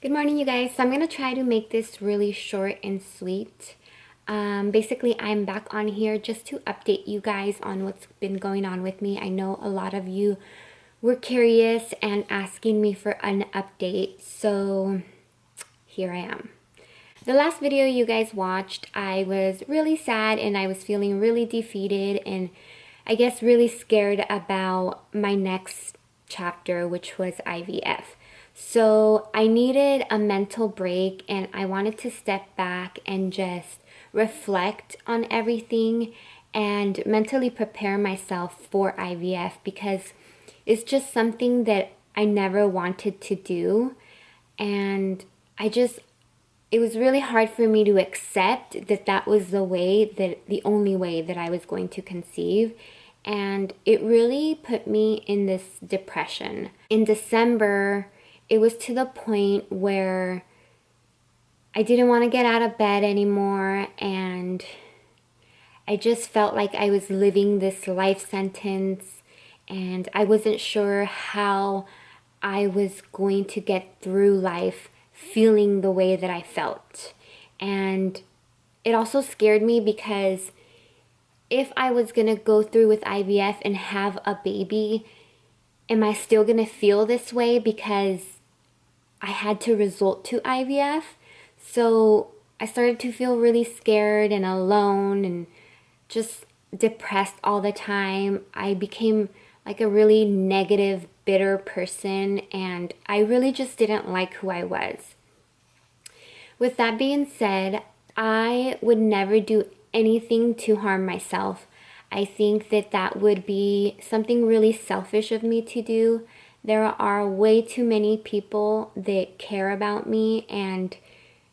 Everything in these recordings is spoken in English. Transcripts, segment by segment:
Good morning, you guys. So I'm going to try to make this really short and sweet. Basically, I'm back on here just to update you guys on what's been going on with me. I know a lot of you were curious and asking me for an update, so here I am. The last video you guys watched, I was really sad and I was feeling really defeated and I guess really scared about my next chapter, which was IVF. So I needed a mental break and I wanted to step back and just reflect on everything and mentally prepare myself for IVF because it's just something that I never wanted to do. And it was really hard for me to accept that that was the only way that I was going to conceive. And it really put me in this depression. In December, it was to the point where I didn't want to get out of bed anymore, and I just felt like I was living this life sentence, and I wasn't sure how I was going to get through life feeling the way that I felt. And it also scared me because if I was going to go through with IVF and have a baby, am I still going to feel this way because I had to resort to IVF? So I started to feel really scared and alone and just depressed all the time. I became like a really negative, bitter person, and I really just didn't like who I was. With that being said, I would never do anything to harm myself. I think that that would be something really selfish of me to do. There are way too many people that care about me, and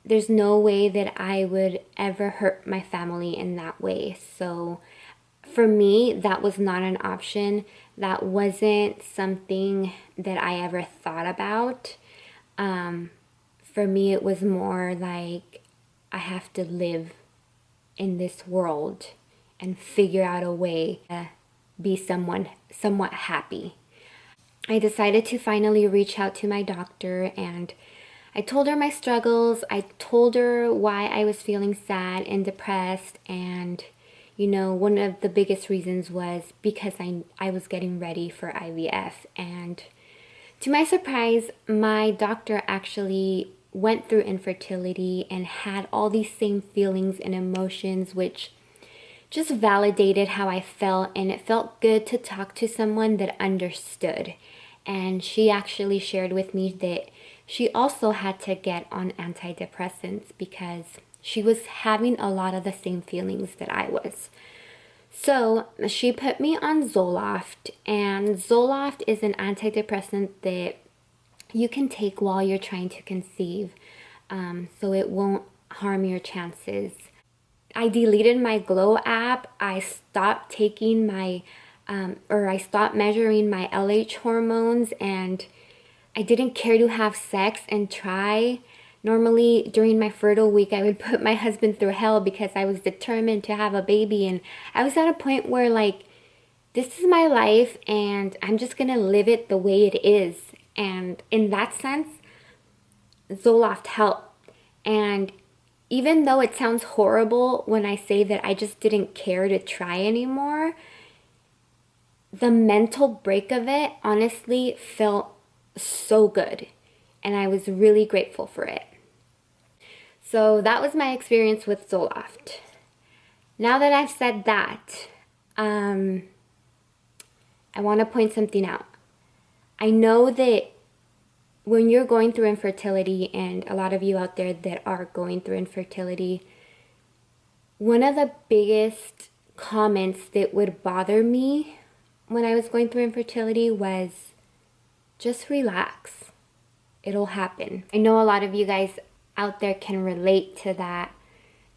there's no way that I would ever hurt my family in that way. So for me, that was not an option. That wasn't something that I ever thought about. For me, it was more like I have to live in this world and figure out a way to be somewhat happy. I decided to finally reach out to my doctor, and I told her my struggles. I told her why I was feeling sad and depressed, and one of the biggest reasons was because I was getting ready for IVF. And to my surprise, my doctor actually went through infertility and had all these same feelings and emotions, which just validated how I felt, and it felt good to talk to someone that understood. And she actually shared with me that she also had to get on antidepressants because she was having a lot of the same feelings that I was. So she put me on Zoloft, and Zoloft is an antidepressant that you can take while you're trying to conceive, so it won't harm your chances. I deleted my Glow app. I stopped taking I stopped measuring my LH hormones, and I didn't care to have sex and try. Normally, during my fertile week, I would put my husband through hell because I was determined to have a baby, and I was at a point where, like, this is my life, and I'm just gonna live it the way it is. And in that sense, Zoloft helped. And even though it sounds horrible when I say that I just didn't care to try anymore, the mental break of it honestly felt so good, and I was really grateful for it. So that was my experience with Zoloft. Now that I've said that, I want to point something out. I know that when you're going through infertility, and a lot of you out there that are going through infertility, one of the biggest comments that would bother me when I was going through infertility was, just relax. It'll happen. I know a lot of you guys out there can relate to that,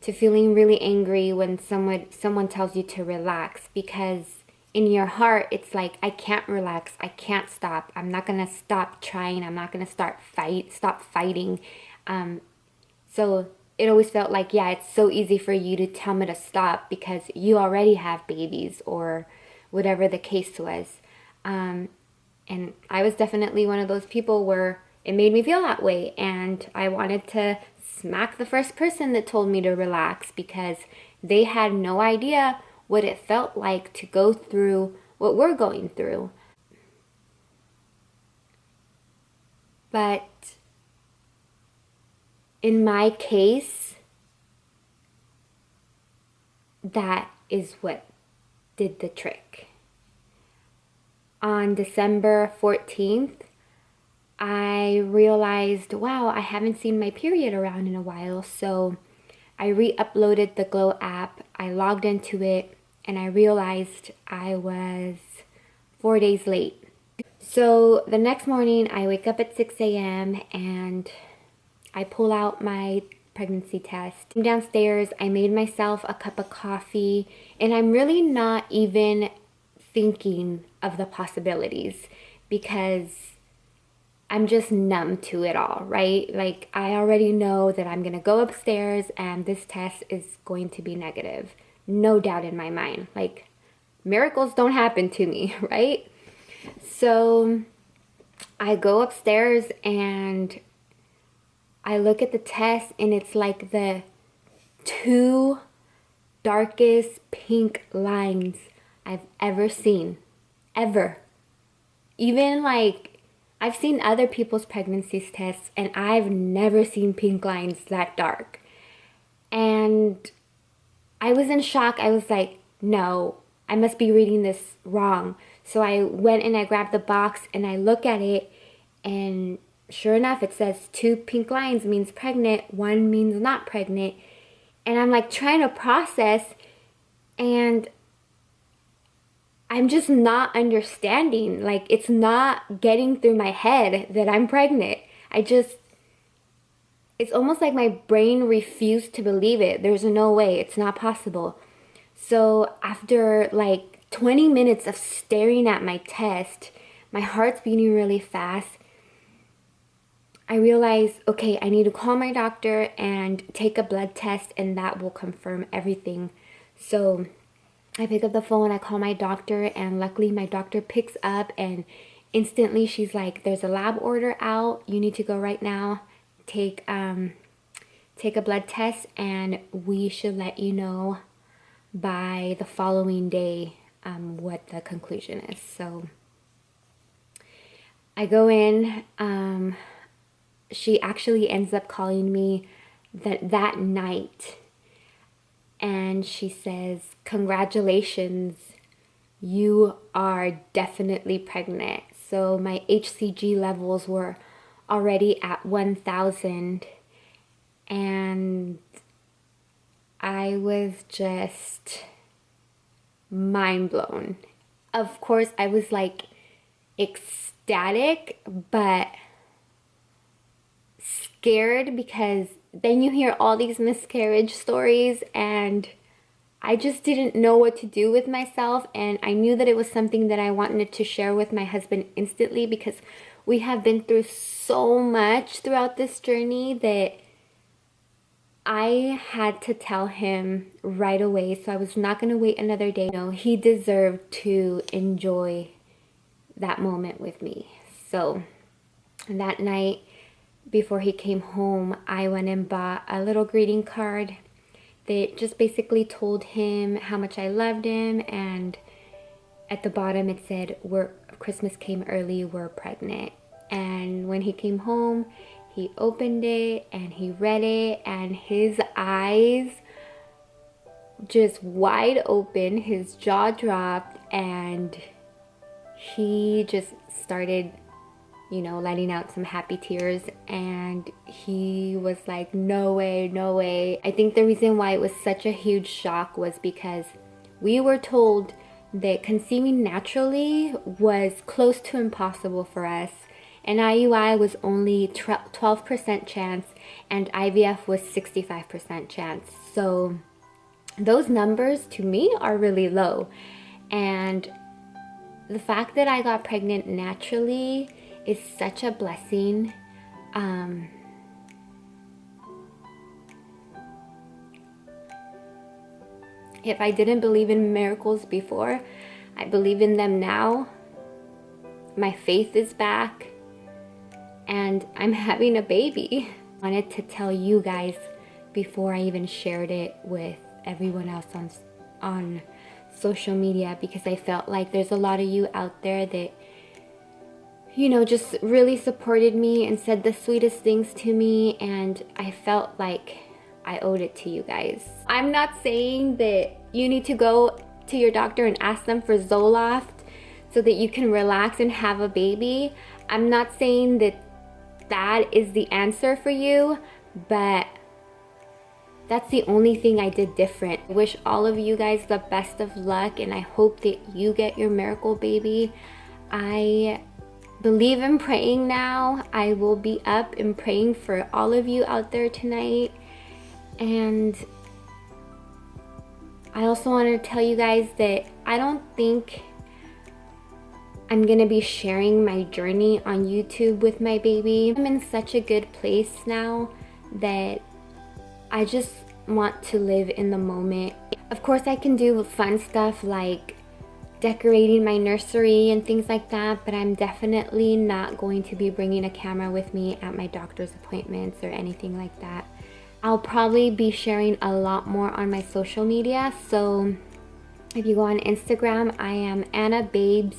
to feeling really angry when someone tells you to relax, because in your heart it's like, I can't relax, I can't stop, I'm not gonna stop trying, I'm not gonna stop fighting. So it always felt like, yeah, it's so easy for you to tell me to stop because you already have babies, or whatever the case was. And I was definitely one of those people where it made me feel that way. And I wanted to smack the first person that told me to relax, because they had no idea what it felt like to go through what we're going through. But in my case, that is what did the trick. On December 14th, I realized, wow, I haven't seen my period around in a while. So I re-uploaded the Glow app. I logged into it and I realized I was 4 days late. So the next morning I wake up at 6 a.m. and I pull out my pregnancy test. I'm downstairs, I made myself a cup of coffee, and I'm really not even thinking of the possibilities because I'm just numb to it all, right? Like, I already know that I'm gonna go upstairs and this test is going to be negative. No doubt in my mind. Like, miracles don't happen to me, right? So I go upstairs and I look at the test, and it's like the two darkest pink lines I've ever seen. Ever. Even like, I've seen other people's pregnancy tests and I've never seen pink lines that dark. And I was in shock. I was like, no, I must be reading this wrong. So I went and I grabbed the box and I look at it, and sure enough, it says 2 pink lines means pregnant, 1 means not pregnant. And I'm like trying to process, and I'm just not understanding. Like, it's not getting through my head that I'm pregnant. It's almost like my brain refused to believe it. There's no way, it's not possible. So after like 20 minutes of staring at my test, my heart's beating really fast, I realized, okay, I need to call my doctor and take a blood test, and that will confirm everything. So I pick up the phone, I call my doctor, and luckily my doctor picks up, and instantly she's like, there's a lab order out. You need to go right now, take a blood test, and we should let you know by the following day what the conclusion is. So I go in. She actually ends up calling me that night, and she says, congratulations, you are definitely pregnant. So my HCG levels were already at 1,000, and I was just mind blown. Of course, I was like ecstatic, but scared, because then you hear all these miscarriage stories, and I just didn't know what to do with myself. And I knew that it was something that I wanted to share with my husband instantly, because we have been through so much throughout this journey that I had to tell him right away. So I was not going to wait another day. No, he deserved to enjoy that moment with me. So that night, before he came home, I went and bought a little greeting card that just basically told him how much I loved him, and at the bottom it said, Christmas came early, we're pregnant. And when he came home, he opened it and he read it, and his eyes just wide open, his jaw dropped, and he just started, you know, letting out some happy tears, and he was like, no way, no way. I think the reason why it was such a huge shock was because we were told that conceiving naturally was close to impossible for us, and IUI was only 12% chance, and IVF was 65% chance. So those numbers to me are really low, and the fact that I got pregnant naturally is such a blessing. If I didn't believe in miracles before, I believe in them now. My faith is back, and I'm having a baby. I wanted to tell you guys before I even shared it with everyone else on social media, because I felt like there's a lot of you out there that, you know, just really supported me and said the sweetest things to me, and I felt like I owed it to you guys. I'm not saying that you need to go to your doctor and ask them for Zoloft so that you can relax and have a baby. I'm not saying that that is the answer for you, but that's the only thing I did different. I wish all of you guys the best of luck, and I hope that you get your miracle baby. I believe in praying now. I will be up and praying for all of you out there tonight. And I also want to tell you guys that I don't think I'm gonna be sharing my journey on YouTube with my baby. I'm in such a good place now that I just want to live in the moment. Of course, I can do fun stuff like decorating my nursery and things like that, but I'm definitely not going to be bringing a camera with me at my doctor's appointments or anything like that. I'll probably be sharing a lot more on my social media, so if you go on Instagram, I am Anna Babes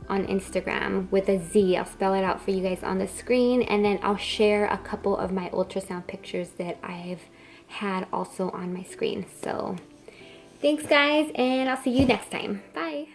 on Instagram with a Z. I'll spell it out for you guys on the screen, and then I'll share a couple of my ultrasound pictures that I've had also on my screen. So thanks guys, and I'll see you next time. Bye.